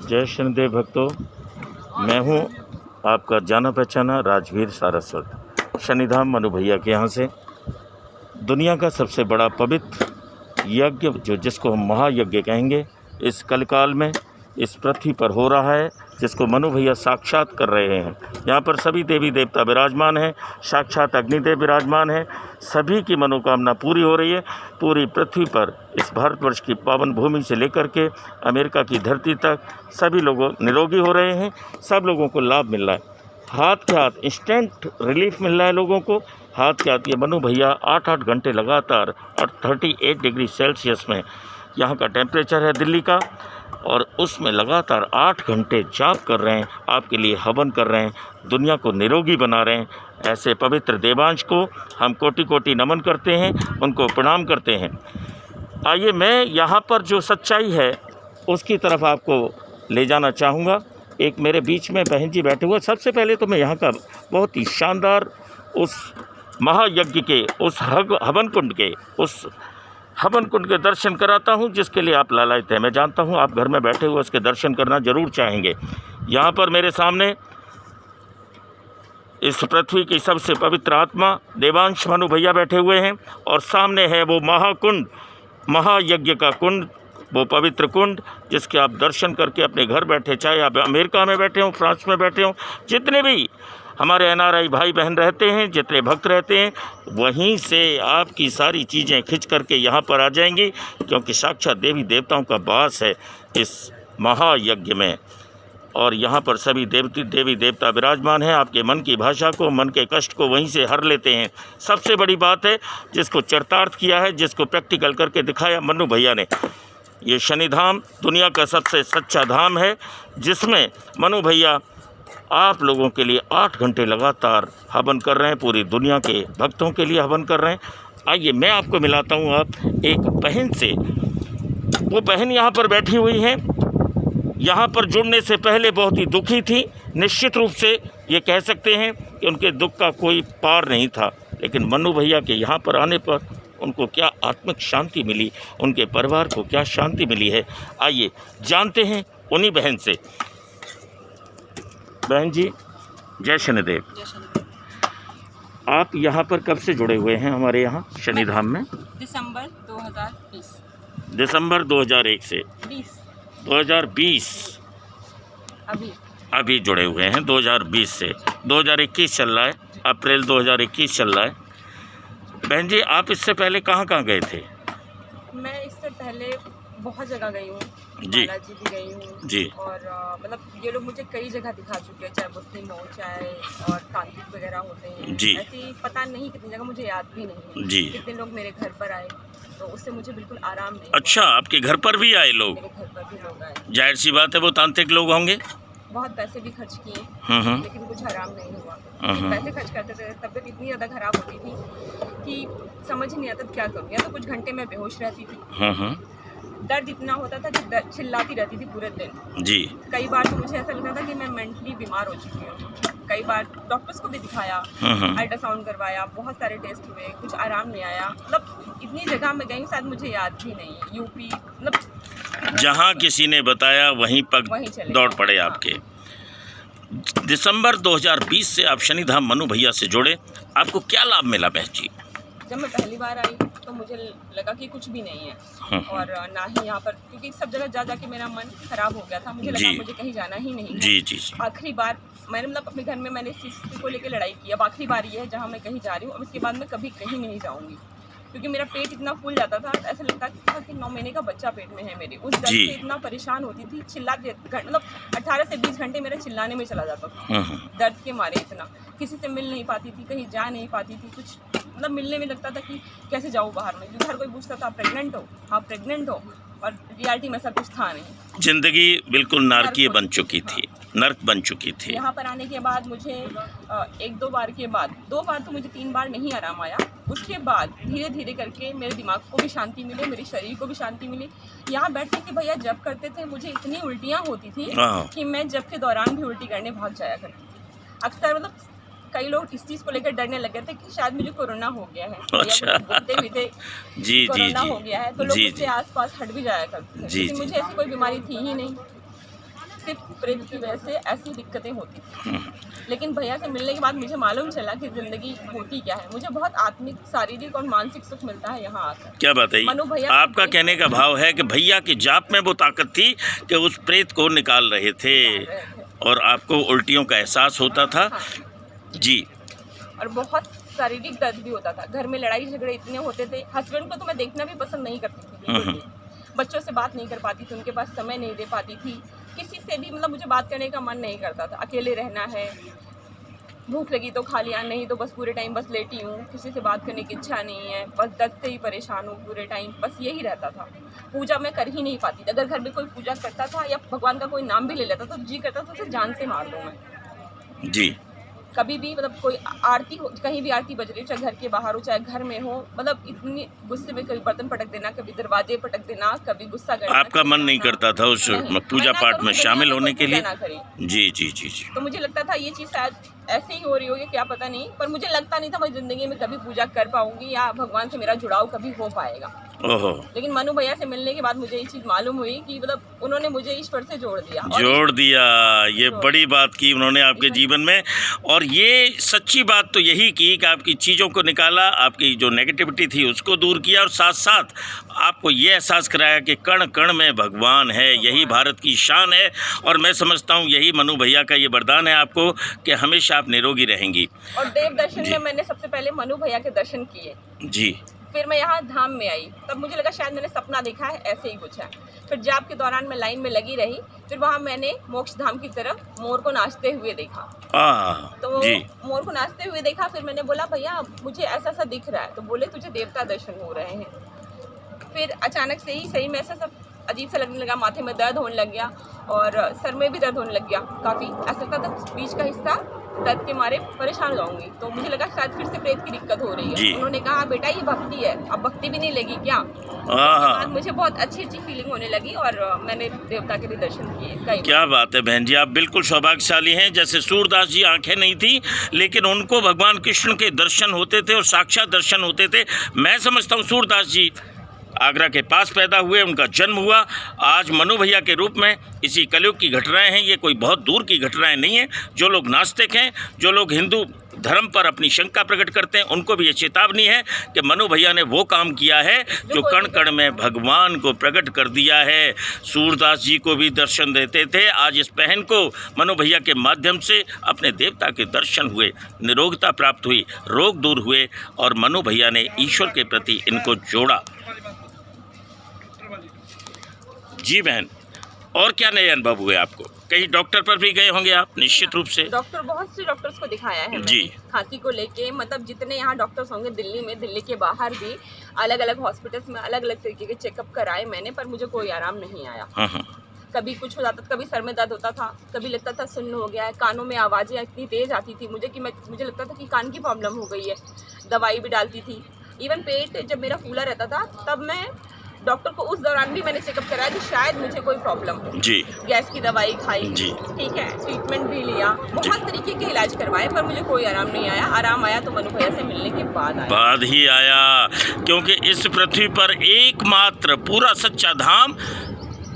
जय शनिदेव भक्तों, मैं हूं आपका जाना पहचाना राजवीर सारस्वत, शनिधाम मनु भैया के यहाँ से। दुनिया का सबसे बड़ा पवित्र यज्ञ जिसको हम महायज्ञ कहेंगे, इस कलकाल में इस पृथ्वी पर हो रहा है, जिसको मनु भैया साक्षात कर रहे हैं। यहाँ पर सभी देवी देवता विराजमान हैं, साक्षात अग्निदेव विराजमान हैं। सभी की मनोकामना पूरी हो रही है। पूरी पृथ्वी पर इस भारतवर्ष की पावन भूमि से लेकर के अमेरिका की धरती तक सभी लोग निरोगी हो रहे हैं। सब लोगों को लाभ मिल रहा है, हाथ के हाथ इंस्टेंट रिलीफ मिल रहा है लोगों को। हाथ के हाथ ये मनु भैया 8-8 घंटे लगातार और 38 डिग्री सेल्सियस में यहाँ का टेम्परेचर है दिल्ली का, और उसमें लगातार 8 घंटे जाप कर रहे हैं, आपके लिए हवन कर रहे हैं, दुनिया को निरोगी बना रहे हैं। ऐसे पवित्र देवांश को हम कोटि कोटि नमन करते हैं, उनको प्रणाम करते हैं। आइए, मैं यहाँ पर जो सच्चाई है उसकी तरफ आपको ले जाना चाहूँगा। एक मेरे बीच में बहन जी बैठे हुए। सबसे पहले तो मैं यहाँ का बहुत ही शानदार उस महायज्ञ के, उस हवन कुंड के दर्शन कराता हूँ, जिसके लिए आप लालायित हैं। मैं जानता हूँ आप घर में बैठे हुए उसके दर्शन करना जरूर चाहेंगे। यहाँ पर मेरे सामने इस पृथ्वी की सबसे पवित्र आत्मा देवांश मनु भैया बैठे हुए हैं, और सामने है वो महाकुंड, महायज्ञ का कुंड, वो पवित्र कुंड जिसके आप दर्शन करके अपने घर बैठे, चाहे आप अमेरिका में बैठे हों, फ्रांस में बैठे हों, जितने भी हमारे NRI भाई बहन रहते हैं, जितने भक्त रहते हैं, वहीं से आपकी सारी चीज़ें खिंच करके यहाँ पर आ जाएंगी, क्योंकि साक्षात देवी देवताओं का वास है इस महायज्ञ में। और यहाँ पर सभी देवी देवता विराजमान हैं। आपके मन की भाषा को, मन के कष्ट को वहीं से हर लेते हैं। सबसे बड़ी बात है, जिसको चरितार्थ किया है, जिसको प्रैक्टिकल करके दिखाया मनु भैया ने। ये शनिधाम दुनिया का सबसे सच्चा धाम है, जिसमें मनु भैया आप लोगों के लिए 8 घंटे लगातार हवन कर रहे हैं, पूरी दुनिया के भक्तों के लिए हवन कर रहे हैं। आइए, मैं आपको मिलाता हूँ आप एक बहन से। वो बहन यहाँ पर बैठी हुई हैं। यहाँ पर जुड़ने से पहले बहुत ही दुखी थी। निश्चित रूप से ये कह सकते हैं कि उनके दुख का कोई पार नहीं था, लेकिन मनु भैया के यहाँ पर आने पर उनको क्या आत्मिक शांति मिली, उनके परिवार को क्या शांति मिली है। आइए जानते हैं उन्हीं बहन से। बहन जी, जय शनिदेव। आप यहाँ पर कब से जुड़े हुए हैं हमारे यहाँ शनिधाम में? दिसंबर 2020। दिसंबर 2001 से 2020 अभी जुड़े हुए हैं। 2020 से 2021 चल रहा है, अप्रैल 2021 चल रहा है। बहन जी, आप इससे पहले कहाँ गए थे? मैं इससे पहले बहुत जगह गई हूँ जी, बालाजी भी गई हूँ जी। और मतलब ये लोग मुझे कई जगह दिखा चुके हैं, चाहे मुस्लिम हो, चाहे और तांत्रिक वगैरह होते हैं जी। ऐसी पता नहीं कितनी जगह, मुझे याद भी नहीं है जी। कितने लोग मेरे घर पर आए, तो उससे मुझे बिल्कुल आराम नहीं। अच्छा, आपके घर पर भी आए लोग? मेरे घर पर भी लोग आए। जाहिर सी बात है वो तांत्रिक लोग होंगे। बहुत पैसे भी खर्च किए, लेकिन कुछ आराम नहीं हुआ। पैसे खर्च करते थे, तबीयत इतनी ज़्यादा खराब होती थी कि समझ ही नहीं आता क्या करूँ। या तो कुछ घंटे में बेहोश रहती थी, दर्द इतना होता था कि चिल्लाती रहती थी पूरे दिन जी। कई बार तो मुझे ऐसा लगता था कि मैं मेंटली बीमार हो चुकी हूँ। कई बार डॉक्टर्स को भी दिखाया, अल्ट्रासाउंड करवाया, बहुत सारे टेस्ट हुए, कुछ आराम नहीं आया। मतलब इतनी जगह में गई, शायद मुझे याद भी नहीं है। यूपी, मतलब जहाँ किसी ने बताया वहीं दौड़ पड़े आपके। दिसंबर 2020 से आप शनिधाम मनु भैया से जुड़े, आपको क्या लाभ मिला बहन जी? जब मैं पहली बार आई तो मुझे लगा कि कुछ भी नहीं है, और ना ही यहाँ पर, क्योंकि सब जगह जा जाके मेरा मन खराब हो गया था। मुझे लगा मुझे कहीं जाना ही नहीं है। जी। आखिरी बार मैंने मतलब अपने घर में मैंने इस चीज़ को लेकर लड़ाई की। अब आखिरी बार ये है जहाँ मैं कहीं जा रही हूँ। अब इसके बाद मैं कभी कहीं भी नहीं जाऊँगी, क्योंकि मेरा पेट इतना फूल जाता था, ऐसा लगता था कि 9 महीने का बच्चा पेट में है मेरे। उस दर्द से इतना परेशान होती थी, चिल्लाते, मतलब 18 से 20 घंटे मेरा चिल्लाने में चला जाता था दर्द के मारे। इतना किसी से मिल नहीं पाती थी, कहीं जा नहीं पाती थी, कुछ मतलब मिलने में लगता था कि कैसे जाऊँ बाहर में। हर कोई पूछता था प्रेग्नेंट हो? हाँ प्रेग्नेंट हो, और रियलिटी में सब कुछ था नहीं। जिंदगी बिल्कुल नारकीय बन चुकी थी, नर्क बन चुकी थी। यहाँ पर आने के बाद मुझे 1-2 बार के बाद, 2 बार तो मुझे 3 बार नहीं आराम आया। उसके बाद धीरे धीरे करके मेरे दिमाग को भी शांति मिली, मेरे शरीर को भी शांति मिली। यहाँ बैठने के भैया जब करते थे, मुझे इतनी उल्टियाँ होती थी कि मैं जब के दौरान भी उल्टी करने भाग जाया करती थी। अक्सर मतलब कई लोग इस चीज़ को लेकर डरने लगे थे कि शायद मुझे कोरोना हो गया है। अच्छा। बोलते भी थे जी कोरोना हो गया है, तो लोग उससे आसपास हट भी जाया करते थे, लेकिन मुझे ऐसी कोई बीमारी थी ही नहीं। सिर्फ प्रेत की वजह से ऐसी दिक्कतें होती थी। लेकिन भैया से मिलने के बाद मुझे मालूम चला कि ज़िंदगी होती क्या है। मुझे बहुत आत्मिक, शारीरिक और मानसिक सुख मिलता है यहाँ आकर। क्या बात है, मनु भैया आपका कहने का भाव है कि भैया की जाप में वो ताकत थी कि उस प्रेत को निकाल रहे थे और आपको उल्टियों का एहसास होता था। हाँ। जी। और बहुत शारीरिक दर्द भी होता था। घर में लड़ाई झगड़े इतने होते थे। हस्बैंड को तो मैं देखना भी पसंद नहीं करती थी बिल्कुल भी। बच्चों से बात नहीं कर पाती थी, उनके पास समय नहीं दे पाती थी। किसी से भी मतलब मुझे बात करने का मन नहीं करता था। अकेले रहना है, भूख लगी तो खा लिया, नहीं तो बस पूरे टाइम बस लेटी हूँ। किसी से बात करने की इच्छा नहीं है, बस दर्द से ही परेशान हूँ पूरे टाइम, बस यही रहता था। पूजा मैं कर ही नहीं पाती थी। अगर घर में कोई पूजा करता था या भगवान का कोई नाम भी ले लेता तो जी करता था उसे जान से मार दूँ मैं। जी। कभी भी मतलब कोई आरती हो, कहीं भी आरती बज रही हो, चाहे घर के बाहर हो चाहे घर में हो, मतलब इतनी गुस्से में कभी बर्तन पटक देना, कभी दरवाजे पटक देना, कभी गुस्सा करना। आपका मन नहीं करता था उस पूजा पाठ में शामिल होने के लिए? जी जी जी जी। तो मुझे लगता था ये चीज़ शायद ऐसे ही हो रही होगी, क्या पता नहीं, पर मुझे लगता नहीं था मैं ज़िंदगी में कभी पूजा कर पाऊंगी या भगवान से मेरा जुड़ाव कभी हो पाएगा। ओहो। लेकिन मनु भैया से मिलने के बाद मुझे ये चीज़ मालूम हुई कि मतलब उन्होंने मुझे ईश्वर से जोड़ दिया। ये बड़ी बात की उन्होंने आपके जीवन में। और ये सच्ची बात तो यही की कि आपकी चीज़ों को निकाला, आपकी जो नेगेटिविटी थी उसको दूर किया और साथ साथ आपको ये एहसास कराया कि कण कण में भगवान है। यही भारत की शान है और मैं समझता हूँ यही मनु भैया का ये वरदान है आपको कि हमेशा आप निरोगी रहेंगी। और देव दर्शन में मैंने सबसे पहले मनु भैया के दर्शन किए। जी। फिर मैं यहाँ धाम में आई, तब मुझे लगा शायद मैंने सपना देखा है, ऐसे ही कुछ है। फिर जाप के दौरान मैं लाइन में लगी रही। फिर वहाँ मैंने मोक्ष धाम की तरफ मोर को नाचते हुए देखा। तो जी। मोर को नाचते हुए देखा। फिर मैंने बोला भैया मुझे ऐसा सा दिख रहा है, तो बोले तुझे देवता दर्शन हो रहे हैं। फिर अचानक से ही सही में ऐसा सब अजीब सा लगने लगा, माथे में दर्द होने लग गया और सर में भी दर्द होने लग गया काफ़ी। ऐसा लगता था बीच का हिस्सा दर्द के मारे परेशान हो जाऊंगी। तो मुझे लगा शायद फिर से प्रेत की दिक्कत हो रही है। उन्होंने कहा बेटा ये भक्ति है, अब भक्ति भी नहीं लगी क्या? बाद मुझे बहुत अच्छी फीलिंग होने लगी और मैंने देवता के भी दर्शन किए। क्या बात है बहन जी, आप बिल्कुल सौभाग्यशाली हैं। जैसे सूरदास जी आंखें नहीं थी लेकिन उनको भगवान कृष्ण के दर्शन होते थे और साक्षात दर्शन होते थे। मैं समझता हूँ सूरदास जी आगरा के पास पैदा हुए, उनका जन्म हुआ, आज मनु भैया के रूप में इसी कलयुग की घटनाएं हैं। ये कोई बहुत दूर की घटनाएं नहीं है। जो लोग नास्तिक हैं, जो लोग हिंदू धर्म पर अपनी शंका प्रकट करते हैं, उनको भी ये चेतावनी है कि मनु भैया ने वो काम किया है जो कण कण में भगवान को प्रकट कर दिया है। सूरदास जी को भी दर्शन देते थे, आज इस बहन को मनु भैया के माध्यम से अपने देवता के दर्शन हुए, निरोगता प्राप्त हुई, रोग दूर हुए और मनु भैया ने ईश्वर के प्रति इनको जोड़ा। जी बहन, और क्या नए अनुभव हुए आपको? कहीं डॉक्टर पर भी गए होंगे आप निश्चित रूप से? डॉक्टर, बहुत से डॉक्टर्स को दिखाया है जी। खांसी को लेके, मतलब जितने यहाँ डॉक्टर्स होंगे दिल्ली में, दिल्ली के बाहर भी अलग अलग हॉस्पिटल्स में अलग अलग तरीके के चेकअप कराए मैंने, पर मुझे कोई आराम नहीं आया। कभी कुछ हो जाता, कभी सर में दर्द होता था, कभी लगता था सुन्न हो गया है, कानों में आवाज़ें इतनी तेज आती थी मुझे कि मुझे लगता था कि कान की प्रॉब्लम हो गई है। दवाई भी डालती थी। इवन पेट जब मेरा फूला रहता था तब मैं डॉक्टर को उस दौरान भी मैंने चेकअप कराया कि शायद मुझे कोई प्रॉब्लम हो। जी। गैस की दवाई खाई जी, ठीक है, ट्रीटमेंट भी लिया, बहुत तरीके के इलाज करवाए, पर मुझे कोई आराम नहीं आया। आराम आया तो मनु भैया से मिलने के बाद ही आया, क्योंकि इस पृथ्वी पर एकमात्र पूरा सच्चा धाम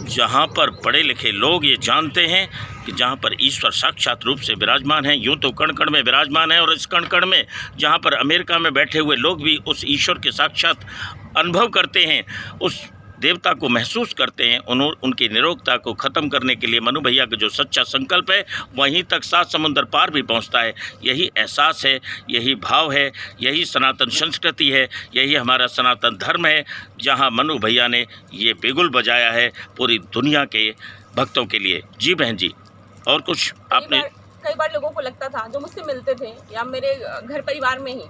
जहाँ पर पढ़े लिखे लोग ये जानते हैं कि जहाँ पर ईश्वर साक्षात रूप से विराजमान है। यूँ तो कण कण में विराजमान है और इस कण कण में जहाँ पर अमेरिका में बैठे हुए लोग भी उस ईश्वर के साक्षात अनुभव करते हैं, उस देवता को महसूस करते हैं। उनकी निरोगता को ख़त्म करने के लिए मनु भैया का जो सच्चा संकल्प है वहीं तक 7 समुंदर पार भी पहुंचता है। यही एहसास है, यही भाव है, यही सनातन संस्कृति है, यही हमारा सनातन धर्म है, जहां मनु भैया ने ये बिगुल बजाया है पूरी दुनिया के भक्तों के लिए। जी बहन जी, और कुछ आपने? कई बार लोगों को लगता था, जो मुझसे मिलते थे या मेरे घर परिवार में ही,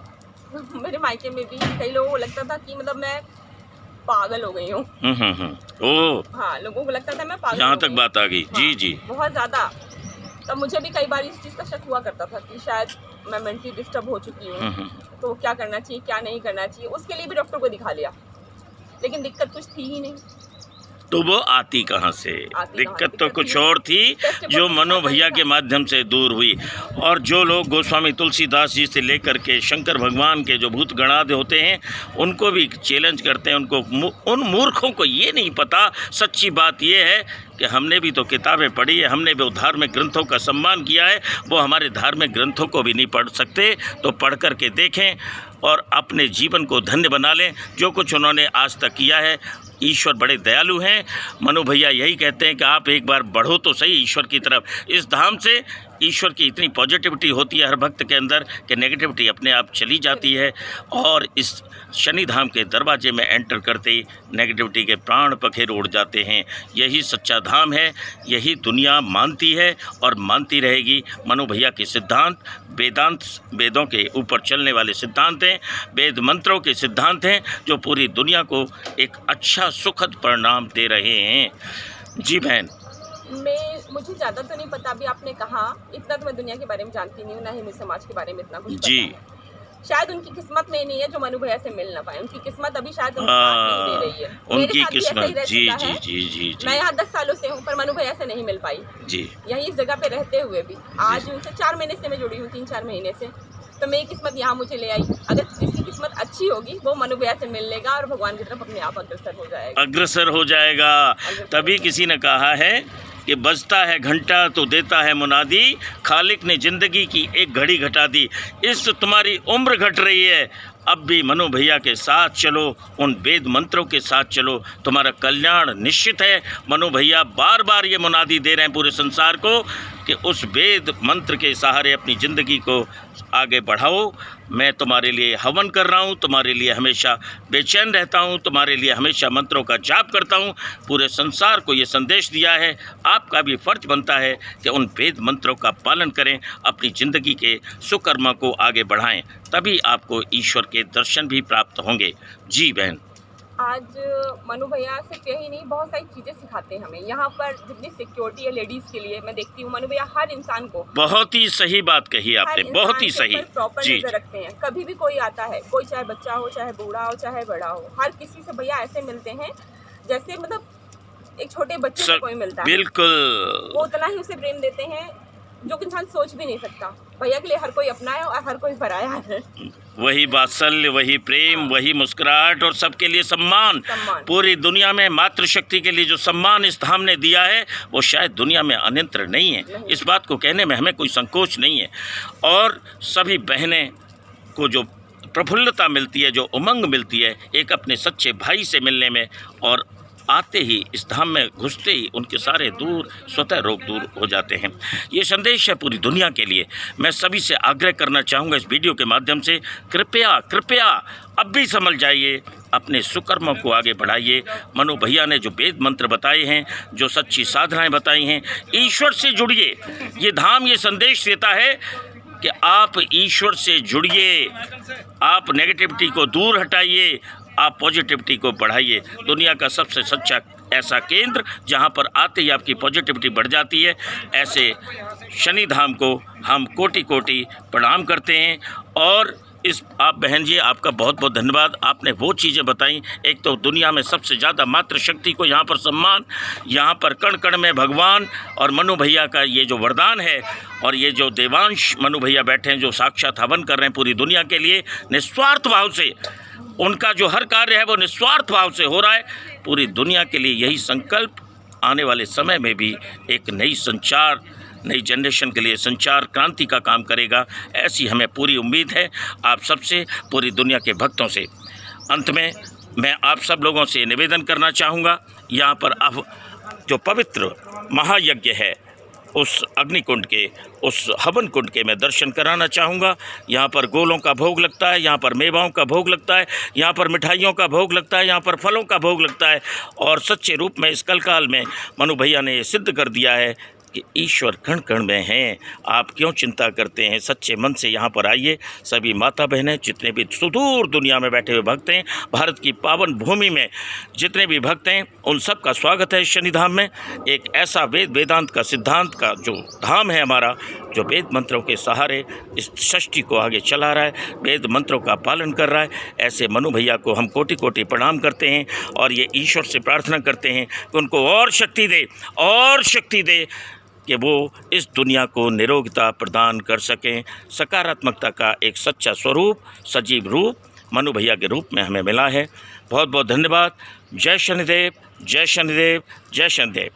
मेरे मायके में भी कई लोगों को लगता था कि मतलब मैं पागल हो गई हूँ। ओह हाँ, लोगों को लगता था मैं पागल। यहाँ तक बात आ गई। हाँ, जी जी, बहुत ज़्यादा। तब मुझे भी कई बार इस चीज़ का शक हुआ करता था कि शायद मैं मेंटली डिस्टर्ब हो चुकी हूँ, तो क्या करना चाहिए क्या नहीं करना चाहिए। उसके लिए भी डॉक्टर को दिखा लिया, लेकिन दिक्कत कुछ थी ही नहीं। तो वो आती कहाँ से? दिक्कत तो कुछ और थी जो मनु भैया के माध्यम से दूर हुई। और जो लोग गोस्वामी तुलसीदास जी से लेकर के शंकर भगवान के जो भूत गणादि होते हैं उनको भी चैलेंज करते हैं, उनको, उन मूर्खों को ये नहीं पता, सच्ची बात ये है कि हमने भी तो किताबें पढ़ी है, हमने भी वो धार्मिक ग्रंथों का सम्मान किया है, वो हमारे धार्मिक ग्रंथों को भी नहीं पढ़ सकते तो पढ़ कर के देखें और अपने जीवन को धन्य बना लें। जो कुछ उन्होंने आज तक किया है, ईश्वर बड़े दयालु हैं। मनु भैया यही कहते हैं कि आप एक बार बढ़ो तो सही ईश्वर की तरफ। इस धाम से ईश्वर की इतनी पॉजिटिविटी होती है हर भक्त के अंदर कि नेगेटिविटी अपने आप चली जाती है, और इस शनि धाम के दरवाजे में एंटर करते ही नेगेटिविटी के प्राण पखेर उड़ जाते हैं। यही सच्चा धाम है, यही दुनिया मानती है और मानती रहेगी। मनु भैया के सिद्धांत वेदांत, वेदों के ऊपर चलने वाले सिद्धांत हैं, वेद मंत्रों के सिद्धांत हैं, जो पूरी दुनिया को एक अच्छा सुखद परिणाम दे रहे हैं। जी बहन। मुझे ज़्यादा तो नहीं पता, अभी आपने कहा इतना तो मैं दुनिया के बारे में जानती नहीं हूँ, ना ही मैं समाज के बारे में इतना कुछ जी पता है। शायद उनकी किस्मत में नहीं है जो मनु भैया से मिल ना पाए, उनकी किस्मत अभी शायद उनकी साथ नहीं दे रही है। उनकी किस्मत जी जी जी जी जी। मैं यहाँ 10 सालों से हूँ पर मनु भैया से नहीं मिल पाई जी, यहीं इस जगह पे रहते हुए भी। आज उनसे 4 महीने से मैं जुड़ी हूँ, 3-4 महीने से, तो मेरी किस्मत यहाँ मुझे ले आई। अगर जिसकी किस्मत अच्छी होगी वो मनु भैया से मिल लेगा और भगवान की तरफ अपने आप अग्रसर हो जाएगा, अग्रसर हो जाएगा। तभी किसी ने कहा है कि बजता है घंटा तो देता है मुनादी, खालिक ने ज़िंदगी की एक घड़ी घटा दी। इस तुम्हारी उम्र घट रही है, अब भी मनु भैया के साथ चलो, उन वेद मंत्रों के साथ चलो, तुम्हारा कल्याण निश्चित है। मनु भैया बार बार ये मुनादी दे रहे हैं पूरे संसार को कि उस वेद मंत्र के सहारे अपनी ज़िंदगी को आगे बढ़ाओ। मैं तुम्हारे लिए हवन कर रहा हूँ, तुम्हारे लिए हमेशा बेचैन रहता हूँ, तुम्हारे लिए हमेशा मंत्रों का जाप करता हूँ। पूरे संसार को ये संदेश दिया है, आपका भी फ़र्ज बनता है कि उन वेद मंत्रों का पालन करें, अपनी ज़िंदगी के सुकर्म को आगे बढ़ाएं, तभी आपको ईश्वर के दर्शन भी प्राप्त होंगे। जी बहन। आज मनु भैया सिर्फ यही नहीं, बहुत सारी चीज़ें सिखाते हैं हमें। यहाँ पर जितनी सिक्योरिटी है लेडीज़ के लिए, मैं देखती हूँ मनु भैया हर इंसान को, बहुत ही सही बात कही आपने, बहुत ही सही, प्रॉपर नजर रखते हैं। कभी भी कोई आता है, कोई चाहे बच्चा हो, चाहे बूढ़ा हो, चाहे बड़ा हो, हर किसी से भैया ऐसे मिलते हैं जैसे मतलब एक छोटे बच्चे से कोई मिलता है। बिल्कुल, वो उतना ही उसे प्रेम देते हैं जो इंसान सोच भी नहीं सकता। भैया के लिए हर कोई अपना है और हर कोई पराया है। वही वात्सल्य, वही प्रेम, वही मुस्कुराहट और सबके लिए सम्मान। पूरी दुनिया में मातृशक्ति के लिए जो सम्मान इस धाम ने दिया है वो शायद दुनिया में अन्यत्र नहीं है। इस बात को कहने में हमें कोई संकोच नहीं है। और सभी बहनें को जो प्रफुल्लता मिलती है, जो उमंग मिलती है एक अपने सच्चे भाई से मिलने में, और आते ही इस धाम में घुसते ही उनके सारे दूर स्वतः रोग दूर हो जाते हैं। ये संदेश है पूरी दुनिया के लिए। मैं सभी से आग्रह करना चाहूँगा इस वीडियो के माध्यम से, कृपया कृपया अब भी समझ जाइए, अपने सुकर्मों को आगे बढ़ाइए। मनु भैया ने जो वेद मंत्र बताए हैं, जो सच्ची साधनाएं बताई हैं, ईश्वर से जुड़िए। ये धाम ये संदेश देता है कि आप ईश्वर से जुड़िए, आप नेगेटिविटी को दूर हटाइए, आप पॉजिटिविटी को बढ़ाइए। दुनिया का सबसे सच्चा ऐसा केंद्र जहां पर आते ही आपकी पॉजिटिविटी बढ़ जाती है, ऐसे शनि धाम को हम कोटि कोटि प्रणाम करते हैं। और इस आप बहन जी, आपका बहुत बहुत धन्यवाद। आपने वो चीज़ें बताई, एक तो दुनिया में सबसे ज़्यादा मातृशक्ति को यहाँ पर सम्मान, यहाँ पर कण कण में भगवान, और मनु भैया का ये जो वरदान है, और ये जो देवांश मनु भैया बैठे हैं जो साक्षात हवन कर रहे हैं पूरी दुनिया के लिए निस्वार्थ भाव से, उनका जो हर कार्य है वो निस्वार्थ भाव से हो रहा है पूरी दुनिया के लिए। यही संकल्प आने वाले समय में भी एक नई जनरेशन के लिए संचार क्रांति का काम करेगा, ऐसी हमें पूरी उम्मीद है आप सबसे, पूरी दुनिया के भक्तों से। अंत में मैं आप सब लोगों से निवेदन करना चाहूँगा, यहाँ पर अब जो पवित्र महायज्ञ है उस अग्निकुंड के, उस हवन कुंड के मैं दर्शन कराना चाहूँगा। यहाँ पर गोलों का भोग लगता है, यहाँ पर मेवाओं का भोग लगता है, यहाँ पर मिठाइयों का भोग लगता है, यहाँ पर फलों का भोग लगता है। और सच्चे रूप में इस कलकाल में मनु भैया ने सिद्ध कर दिया है कि ईश्वर कण कण में हैं। आप क्यों चिंता करते हैं? सच्चे मन से यहाँ पर आइए। सभी माता बहनें, जितने भी सुदूर दुनिया में बैठे हुए भक्त हैं, भारत की पावन भूमि में जितने भी भक्त हैं, उन सब का स्वागत है शनि धाम में। एक ऐसा वेदांत का सिद्धांत का जो धाम है हमारा, जो वेद मंत्रों के सहारे इस सृष्टि को आगे चला रहा है, वेद मंत्रों का पालन कर रहा है, ऐसे मनु भैया को हम कोटि कोटि प्रणाम करते हैं। और ये ईश्वर से प्रार्थना करते हैं कि उनको और शक्ति दे कि वो इस दुनिया को निरोगता प्रदान कर सकें। सकारात्मकता का एक सच्चा स्वरूप, सजीव रूप मनु भैया के रूप में हमें मिला है। बहुत बहुत धन्यवाद। जय शनिदेव, जय शनिदेव, जय शनिदेव।